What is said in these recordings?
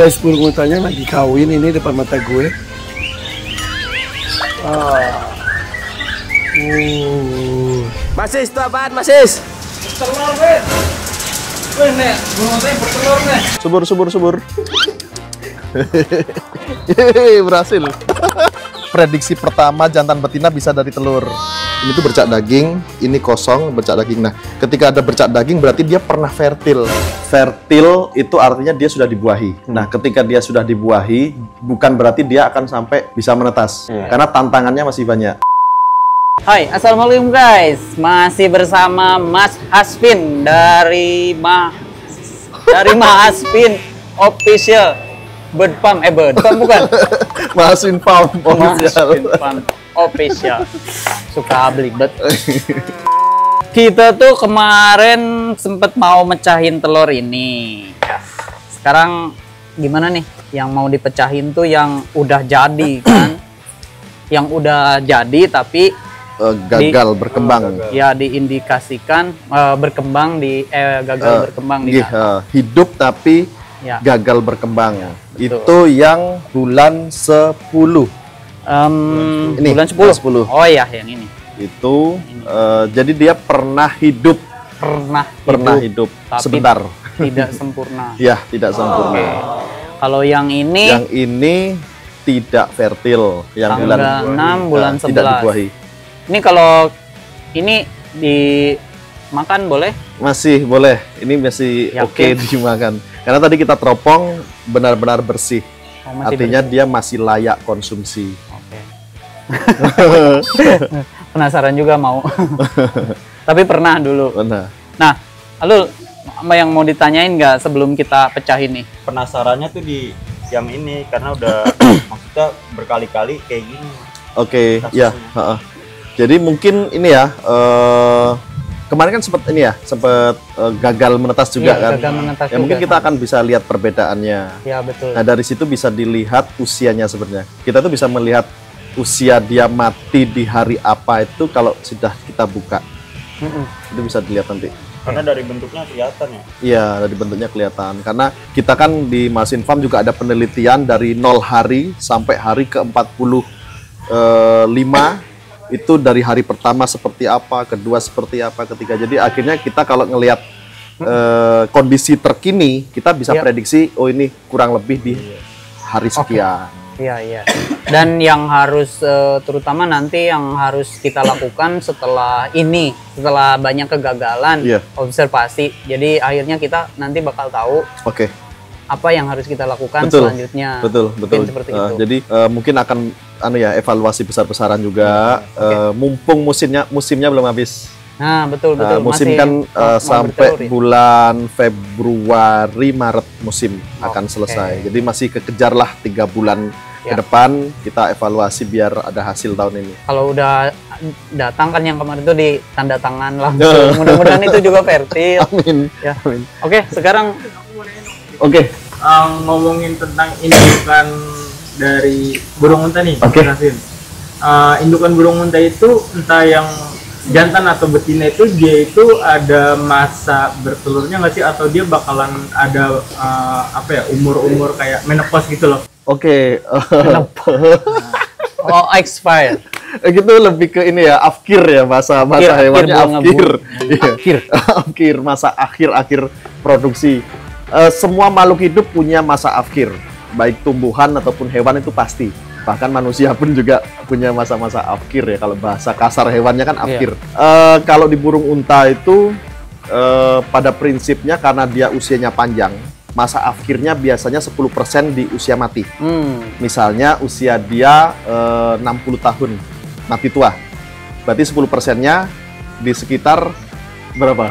Guys, burung untanya lagi kawin ini depan mata gue. Masis, itu apaan, Masis? Telur, Ben. Wih, nih, burung untanya bertelur, nih. Subur. Yeay, berhasil. Prediksi pertama jantan betina bisa dari telur. Ini tuh bercak daging, ini kosong bercak daging. Nah, ketika ada bercak daging berarti dia pernah fertil. Fertil itu artinya dia sudah dibuahi. Nah, ketika dia sudah dibuahi, bukan berarti dia akan sampai bisa menetas. Karena tantangannya masih banyak. Hai, assalamualaikum guys. Masih bersama Mas Haspin dari Haspin Official. Bird Farm bukan? Masin Farm Official. Official. Suka belibet. Kita tuh kemarin sempet mau mecahin telur ini. Sekarang gimana nih? Yang mau dipecahin tuh yang udah jadi kan? Yang udah jadi tapi gagal berkembang. Ya diindikasikan berkembang gagal berkembang di hidup tapi ya, gagal berkembang. Betul. Itu yang bulan 10. Ini bulan 10. Oh iya, yang ini. Itu jadi dia pernah hidup tapi sebentar. Tidak sempurna. Ya, tidak sempurna. Okay. Kalau yang ini tidak fertil, yang bulan 6 bulan 11. Tidak dibuahi. Ini kalau ini dimakan boleh? Masih boleh. Ini masih oke dimakan. Karena tadi kita teropong benar-benar bersih. Artinya bersih. Dia masih layak konsumsi. Oke. Penasaran juga mau. Tapi pernah dulu. Pernah. Nah, lalu apa yang mau ditanyain nggak sebelum kita pecah ini? Penasarannya tuh di yang ini karena udah maksudnya berkali-kali kayak gini. Oke, ya. Jadi mungkin ini ya. Kemarin kan sempat gagal menetas juga kan. Gagal menetas ya, juga, mungkin kita akan bisa lihat perbedaannya. Ya, betul. Nah, dari situ bisa dilihat usianya sebenarnya. Kita tuh bisa melihat usia dia mati di hari apa itu kalau sudah kita buka. Itu bisa dilihat nanti. Karena dari bentuknya kelihatan ya? Iya, dari bentuknya kelihatan. Karena kita kan di Masin Farm juga ada penelitian dari 0 hari sampai hari ke-45. Itu dari hari pertama seperti apa, kedua seperti apa, ketiga. Jadi akhirnya kita kalau ngelihat kondisi terkini, kita bisa prediksi, oh ini kurang lebih di hari sekian. Iya. Dan yang harus, terutama nanti yang harus kita lakukan setelah banyak kegagalan, observasi. Jadi akhirnya kita nanti bakal tahu. Apa yang harus kita lakukan selanjutnya. Betul. Seperti itu. Jadi mungkin akan evaluasi besar-besaran juga. Mumpung musimnya belum habis. Nah, betul. Musim kan sampai bulan Februari Maret musim akan selesai. Jadi masih kekejar lah 3 bulan ke depan kita evaluasi biar ada hasil tahun ini. Kalau udah datang kan yang kemarin itu di tanda tangan langsung. Mudah-mudahan itu juga fertil. Amin. Ya. Amin. Oke, sekarang ngomongin tentang indukan dari burung unta nih. Indukan burung unta itu entah yang jantan atau betina itu dia itu ada masa bertelurnya nggak sih, atau dia bakalan ada umur kayak menopause gitu loh. Expired. Gitu lebih ke ini ya, afkir ya, masa hewannya afkir, masa akhir produksi. Semua makhluk hidup punya masa afkir, baik tumbuhan ataupun hewan itu pasti. Bahkan manusia pun juga punya masa-masa afkir ya, kalau bahasa kasar hewannya kan afkir. Kalau di burung unta itu pada prinsipnya karena dia usianya panjang, masa afkirnya biasanya 10% di usia mati. Misalnya usia dia 60 tahun, mati tua. Berarti 10%-nya di sekitar berapa?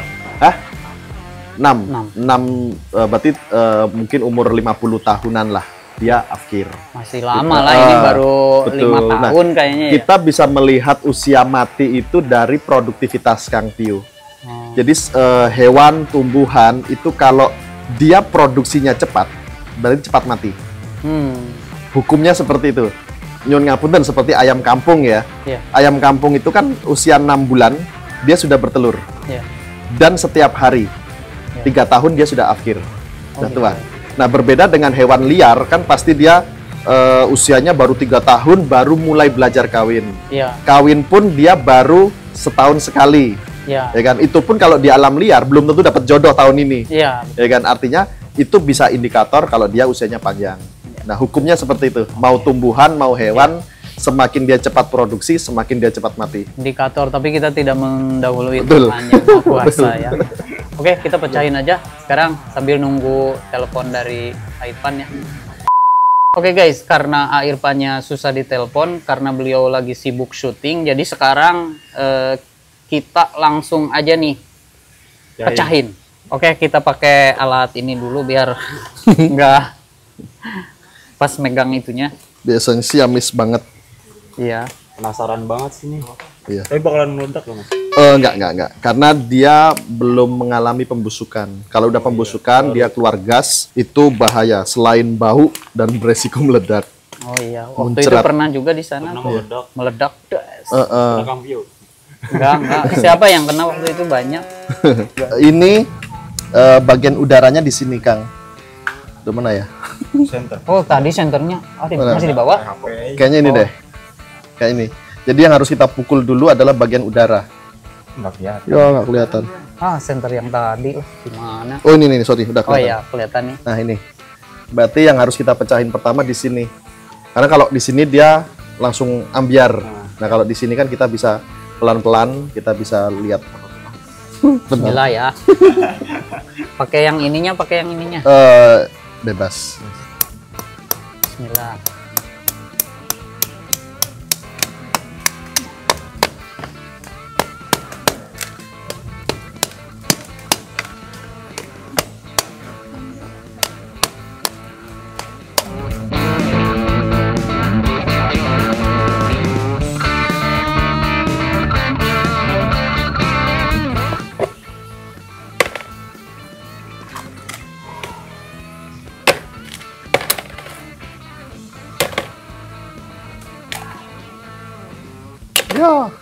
6. Berarti mungkin umur 50 tahunan lah dia afkir. Masih lama lah, ini baru 5 tahun kayaknya ya. Kita bisa melihat usia mati itu dari produktivitas Kang Tio. Jadi hewan, tumbuhan itu kalau dia produksinya cepat, berarti cepat mati. Hukumnya seperti itu. Nyun ngapunten, seperti ayam kampung ya. Ayam kampung itu kan usia 6 bulan dia sudah bertelur. Dan setiap hari 3 tahun dia sudah afkir, sudah tua. Nah, berbeda dengan hewan liar kan pasti dia usianya baru 3 tahun baru mulai belajar kawin. Iya. Kawin pun dia baru setahun sekali. Iya. Ya kan? Itu pun kalau di alam liar belum tentu dapat jodoh tahun ini. Iya. Ya kan? Artinya itu bisa indikator kalau dia usianya panjang. Nah, hukumnya seperti itu. Mau tumbuhan, mau hewan, semakin dia cepat produksi, semakin dia cepat mati. Indikator, tapi kita tidak mendahului Betul. Tuhan yang Maha Kuasa Betul. ya. Oke, kita pecahin aja sekarang sambil nunggu telepon dari Irfan ya. Oke guys, karena Irfannya susah ditelepon karena beliau lagi sibuk syuting, jadi sekarang kita langsung aja nih pecahin. Oke, kita pakai alat ini dulu biar nggak pas megang itunya. Biasanya sih amis banget. Iya. Penasaran banget sih nih. Iya. Tapi bakalan meledak loh, Mas. Enggak. Karena dia belum mengalami pembusukan. Kalau udah pembusukan, dia keluar gas, itu bahaya. Selain bau dan beresiko meledak. Oh iya, waktu itu Muncrat. pernah juga di sana Pernah tuh. meledak. Meledak. Das. Kena kampio. Enggak. Siapa yang kena waktu itu banyak? Ini bagian udaranya di sini, Kang. Di mana ya? Center. Oh, tadi senternya masih di bawah. HP. Kayaknya ini deh. Kayak ini. Jadi yang harus kita pukul dulu adalah bagian udara. Enggak kelihatan. Ya, nggak kelihatan. Center yang tadi gimana? Oh, ini nih, sorry, udah Oh kelihatan. iya, kelihatan nih. Nah, ini. Berarti yang harus kita pecahin pertama di sini. Karena kalau di sini dia langsung ambiar. Nah, kalau di sini kan kita bisa pelan-pelan, kita bisa lihat. Bismillah ya. Pakai yang ininya. Bebas. Bismillah. Ya.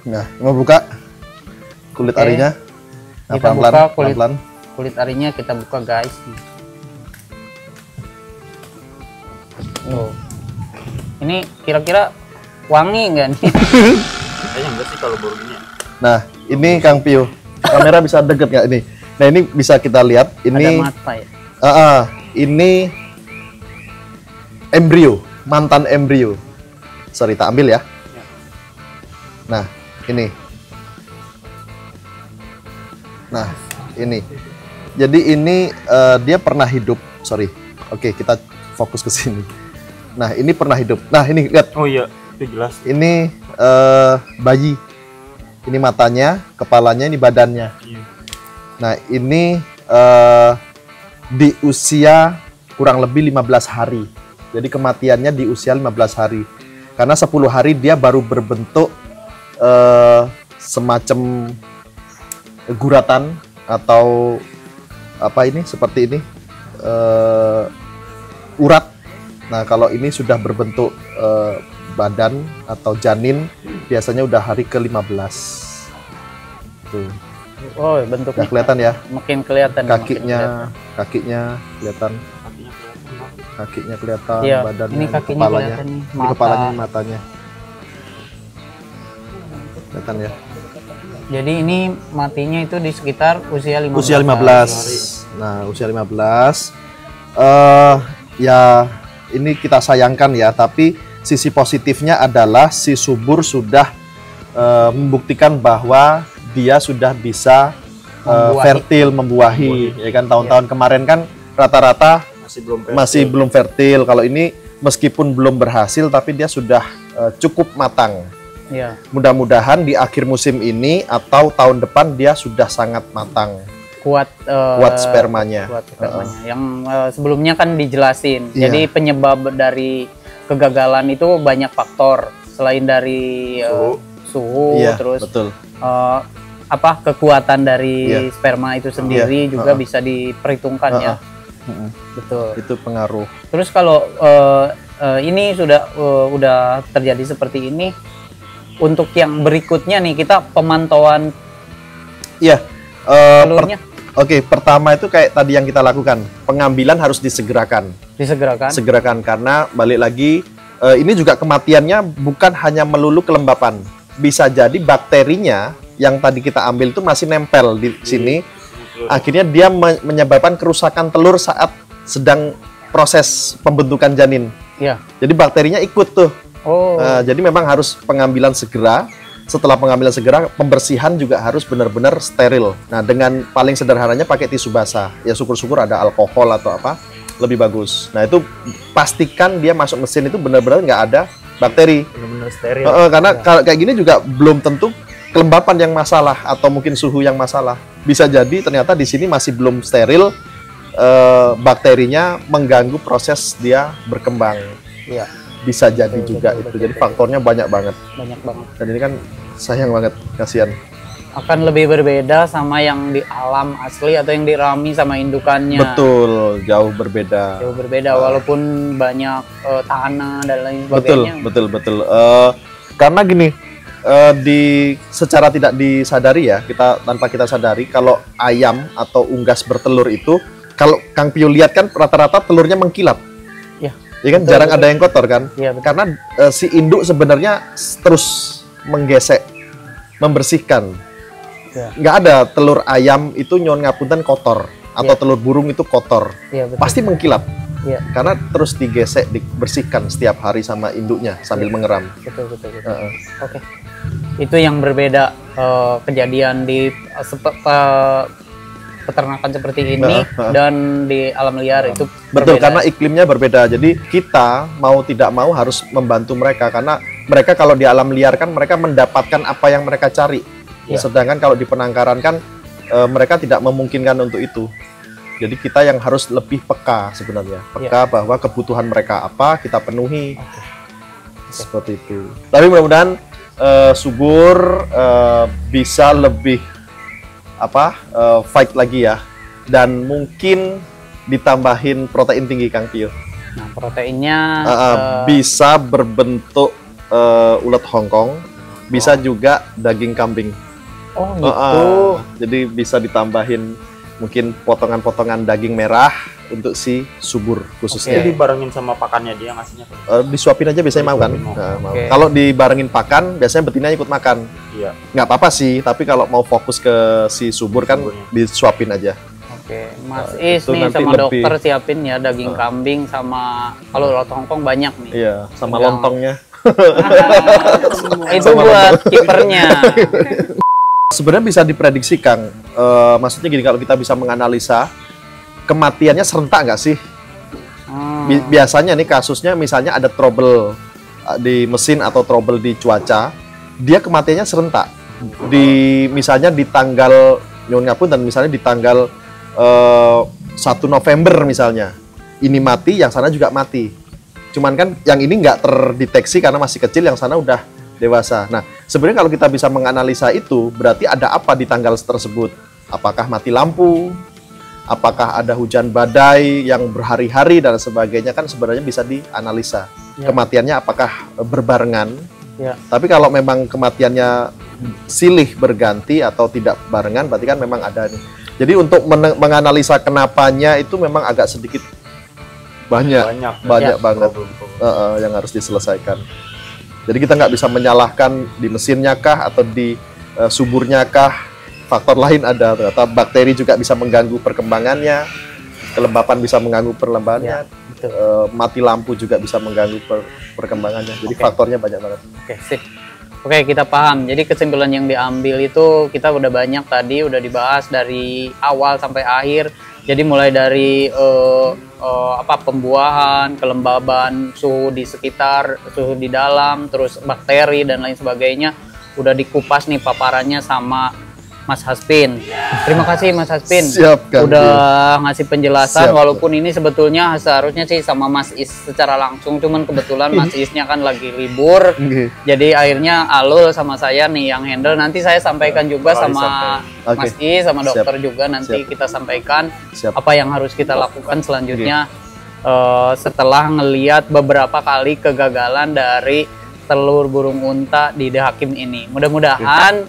Nah, mau buka kulit Oke. arinya. Nah, Kita pelan-pelan, buka kulit. pelan-pelan. Kulit arinya kita buka, guys. Oh. Ini kira-kira wangi nggak nih? Kayaknya enggak sih kalau baru gini. Nah, ini Kang Pio. Kamera bisa deket nggak ini? Nah, ini bisa kita lihat. Ada Ini, mata ya. ini embrio, mantan embrio. Sorry, tak ambil ya. Nah, ini. Nah, ini. Jadi ini dia pernah hidup. Sorry. Oke, kita fokus ke sini. Nah, ini pernah hidup. Nah, ini lihat. Oh iya, itu jelas. Ini bayi. Ini matanya, kepalanya, ini badannya. Iya. Nah, ini di usia kurang lebih 15 hari. Jadi kematiannya di usia 15 hari. Karena 10 hari dia baru berbentuk semacam guratan atau apa ini, seperti ini, urat. Nah, kalau ini sudah berbentuk badan atau janin, biasanya udah hari ke-15. Tuh. Oh, bentuknya Udah kelihatan ya? makin kelihatan. Kakinya kelihatan, kakinya kelihatan, Iya, badannya, ini kakinya kepalanya, kelihatan nih, ini mata. kepalanya, ini matanya. Kelihatan ya? Jadi ini matinya itu di sekitar usia 15. Usia 15. Nah, usia 15. Ya, ini kita sayangkan ya, tapi sisi positifnya adalah si subur sudah membuktikan bahwa dia sudah bisa Membuahi. fertil, membuahi. Ya kan, tahun-tahun kemarin kan rata-rata masih belum fertil. Kalau ini meskipun belum berhasil, tapi dia sudah cukup matang. Iya. Mudah-mudahan di akhir musim ini atau tahun depan dia sudah sangat matang. Kuat Spermanya. Kuat spermanya. Yang sebelumnya kan dijelasin. Iya. Jadi penyebab dari kegagalan itu banyak faktor selain dari suhu Iya, terus betul. kekuatan dari Iya. sperma itu sendiri Iya, juga bisa diperhitungkan ya. Betul. Itu pengaruh. Terus kalau ini udah terjadi seperti ini, untuk yang berikutnya nih kita pemantauan Iya. telurnya. Oke, pertama itu kayak tadi yang kita lakukan, pengambilan harus disegerakan. Segerakan karena balik lagi ini juga kematiannya bukan hanya melulu kelembapan. Bisa jadi bakterinya yang tadi kita ambil itu masih nempel di sini. Akhirnya dia menyebabkan kerusakan telur saat sedang proses pembentukan janin. Iya. Jadi bakterinya ikut tuh. Oh. Jadi memang harus pengambilan segera. Setelah pengambilan segera, pembersihan juga harus benar-benar steril. Nah, dengan paling sederhananya pakai tisu basah. Ya syukur-syukur ada alkohol atau apa, lebih bagus. Nah, itu pastikan dia masuk mesin itu benar-benar nggak ada bakteri. Benar-benar steril. Karena kayak gini juga belum tentu kelembapan yang masalah atau mungkin suhu yang masalah. Bisa jadi ternyata di sini masih belum steril, bakterinya mengganggu proses dia berkembang. Iya. Bisa jadi juga itu. Jadi faktornya banyak banget. Banyak banget. Dan ini kan sayang banget, kasihan. Akan lebih berbeda sama yang di alam asli atau yang dirami sama indukannya. Betul, jauh berbeda. Jauh berbeda walaupun banyak tanah dan lain sebagainya. Betul. Karena gini, secara tidak disadari ya, tanpa kita sadari kalau ayam atau unggas bertelur itu, kalau Kang Pio lihat kan rata-rata telurnya mengkilap. Ya kan, betul, jarang ada yang kotor kan? Ya, karena si induk sebenarnya terus menggesek, membersihkan. Ya. Nggak ada telur ayam itu nyon ngapunten kotor atau telur burung itu kotor. Ya, pasti mengkilap. Ya. Karena terus digesek, dibersihkan setiap hari sama induknya sambil mengeram. Betul. Oke. Itu yang berbeda kejadian di peternakan seperti ini dan di alam liar itu betul, berbeda. karena iklimnya berbeda. Jadi kita mau tidak mau harus membantu mereka karena mereka kalau di alam liar kan mereka mendapatkan apa yang mereka cari. Sedangkan kalau di penangkaran kan mereka tidak memungkinkan untuk itu. Jadi kita yang harus lebih peka sebenarnya, bahwa kebutuhan mereka apa kita penuhi. Seperti itu. Tapi mudah-mudahan subur bisa lebih fight lagi ya, dan mungkin ditambahin protein tinggi Kang Pio. Nah, proteinnya bisa berbentuk ulet Hongkong, bisa juga daging kambing. Oh gitu. Jadi bisa ditambahin mungkin potongan-potongan daging merah untuk si subur khususnya. Jadi dibarengin sama pakannya dia ngasihnya. Disuapin aja biasanya mau kan? Mau. Kalau dibarengin pakan biasanya betina ikut makan. Iya. Nggak apa-apa sih, tapi kalau mau fokus ke si subur kan disuapin aja. Oke, Mas Is nih sama dokter siapin ya daging kambing sama kalau ulet Hongkong banyak nih. Iya, sama lontongnya. Itu buat kipernya. Sebenarnya bisa diprediksi Kang. Maksudnya gini, kalau kita bisa menganalisa kematiannya serentak nggak sih? Biasanya nih kasusnya misalnya ada trouble di mesin atau trouble di cuaca, dia kematiannya serentak. Misalnya di tanggal nyun ngapun dan misalnya di tanggal 1 November misalnya, ini mati, yang sana juga mati. Cuman kan yang ini nggak terdeteksi karena masih kecil, yang sana udah dewasa. Nah, sebenarnya kalau kita bisa menganalisa itu, berarti ada apa di tanggal tersebut? Apakah mati lampu? Apakah ada hujan badai yang berhari-hari dan sebagainya, kan sebenarnya bisa dianalisa. Kematiannya apakah berbarengan? Tapi kalau memang kematiannya silih berganti atau tidak barengan, berarti kan memang ada nih. Jadi untuk menganalisa kenapanya itu memang agak sedikit banyak banget yang harus diselesaikan. Jadi kita nggak bisa menyalahkan di mesinnya kah atau di suburnya kah, faktor lain ada. Ternyata bakteri juga bisa mengganggu perkembangannya, kelembapan bisa mengganggu perlembahannya, mati lampu juga bisa mengganggu perkembangannya. Jadi faktornya banyak banget. Oke, sip. Oke, kita paham. Jadi kesimpulan yang diambil itu kita udah banyak tadi, udah dibahas dari awal sampai akhir. Jadi mulai dari pembuahan, kelembaban, suhu di sekitar, suhu di dalam, terus bakteri dan lain sebagainya udah dikupas nih paparannya sama Mas Haspin. Terima kasih Mas Haspin. Siap, Kang. Udah ngasih penjelasan. Siap, walaupun ini sebetulnya seharusnya sih sama Mas Is secara langsung, cuman kebetulan Mas Isnya kan lagi libur. Jadi akhirnya Alul sama saya nih yang handle. Nanti saya sampaikan juga sama Mas Is sama dokter juga nanti kita sampaikan apa yang harus kita lakukan selanjutnya setelah ngelihat beberapa kali kegagalan dari telur burung unta di The Hakim ini. Mudah-mudahan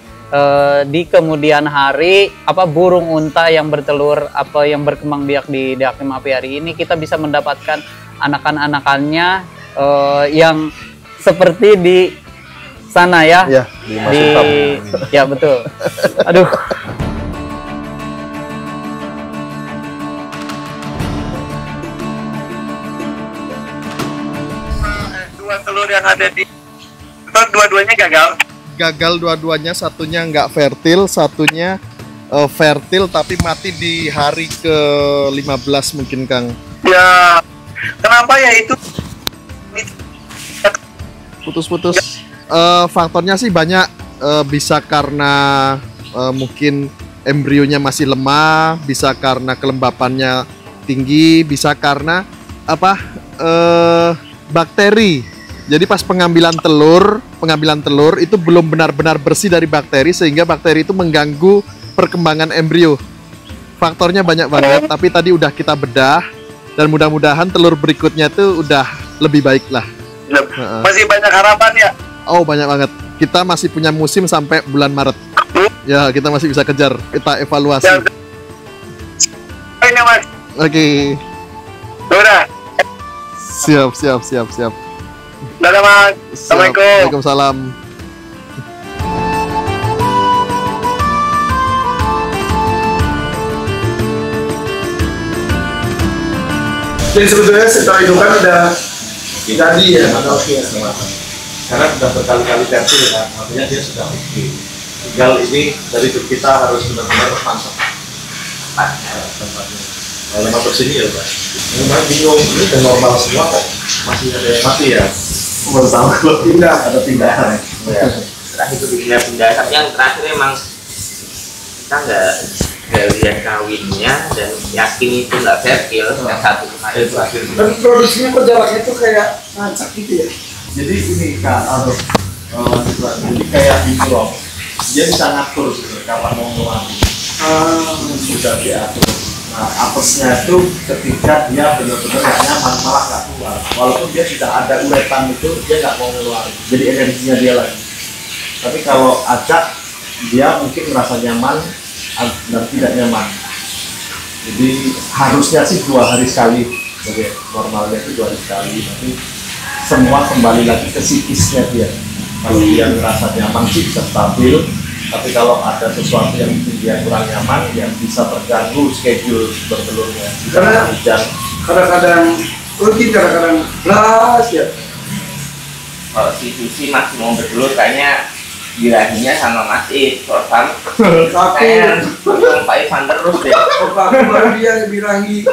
di kemudian hari burung unta yang bertelur yang berkembang biak di Deakim Apiari ini kita bisa mendapatkan anakan-anakannya yang seperti di sana ya. Ya, ya betul. Aduh. Dua telur yang ada di dua-duanya gagal. Gagal dua-duanya, satunya nggak fertil, satunya fertil tapi mati di hari ke-15 mungkin, Kang. Ya, kenapa ya itu? Putus-putus. Faktornya sih banyak, bisa karena mungkin embrionya masih lemah, bisa karena kelembapannya tinggi, bisa karena bakteri. Jadi pas pengambilan telur itu belum benar-benar bersih dari bakteri sehingga bakteri itu mengganggu perkembangan embrio. Faktornya banyak banget, tapi tadi udah kita bedah dan mudah-mudahan telur berikutnya tuh udah lebih baik lah. Masih banyak harapan ya? Oh, banyak banget. Kita masih punya musim sampai bulan Maret. Ya, kita masih bisa kejar. Kita evaluasi. Ini Mas. Oke. Udah. Siap. Dadah Mas. Assalamualaikum. Waalaikumsalam. Jadi sebetulnya setelah indukan udah jadi ya. Karena sudah berkali-kali versi ya, artinya dia sudah oke. Tinggal ini dari kita harus benar-benar mantap. Tempatnya. Kalau motor sini ya Pak. Memang bingung, ini udah normal semua kok. Masih ada yang mati ya. Baru tahu kalau pindah ada pindahan. Ya. Terakhir itu pindah-pindah. Tapi yang terakhir emang kita nggak lihat kawinnya dan yakin itu nggak fertil. Yang satu kemarin itu akhir. Dan produksinya kok jaraknya tuh kayak nancak gitu ya. Jadi ini Kak, jadi kayak hidrop. Dia bisa ngatur gitu, kapan mau ngeluarin. Sudah diatur. Nah, apesnya itu ketika dia benar-benar gak nyaman malah gak keluar. Walaupun dia sudah ada uretan itu, dia gak mau ngeluarin. Jadi energinya dia lagi. Tapi kalau acak, dia mungkin merasa nyaman dan tidak nyaman. Jadi harusnya sih 2 hari sekali. Jadi normalnya itu 2 hari sekali. Tapi semua kembali lagi ke psikisnya dia. Kalau dia merasa nyaman sih bisa stabil. Tapi kalau ada sesuatu yang bikin dia kurang nyaman, ya bisa terganggu schedule bertelurnya. Karena hujan, kadang-kadang rutin, kadang-kadang belas ya. Kalau si Susi masih mau bertelur kayaknya birahinya sama Mas Is. Kalau sama kayaknya Pak Ivan terus deh. Aku baru dia birahi.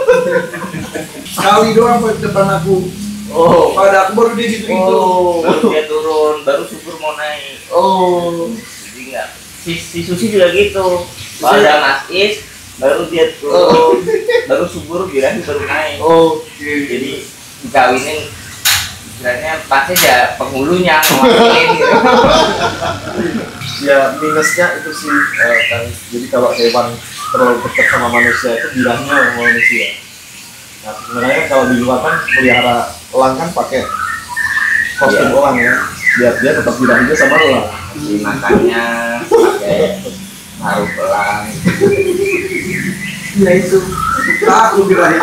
Sekali doang pas depan aku. Oh, Pada aku baru dia gitu. baru dia turun, baru subur mau naik. Jadi enggak. Si Susi juga gitu. Kalau ada Mas Is, baru dia turun, baru subur birahi baru naik. Jadi dikawinin istilahnya pasti ya penghulunya ngomongin gitu. ya minusnya itu sih kan. Jadi kalau hewan terlalu dekat sama manusia itu birahinya sama manusia. Nah sebenarnya kalau di luar kan pelihara elang kan pakai kostum elang ya, biar dia tetap birahinya sama elang. Di makannya pakai naruh pelang. Ya itu. Aku birahi.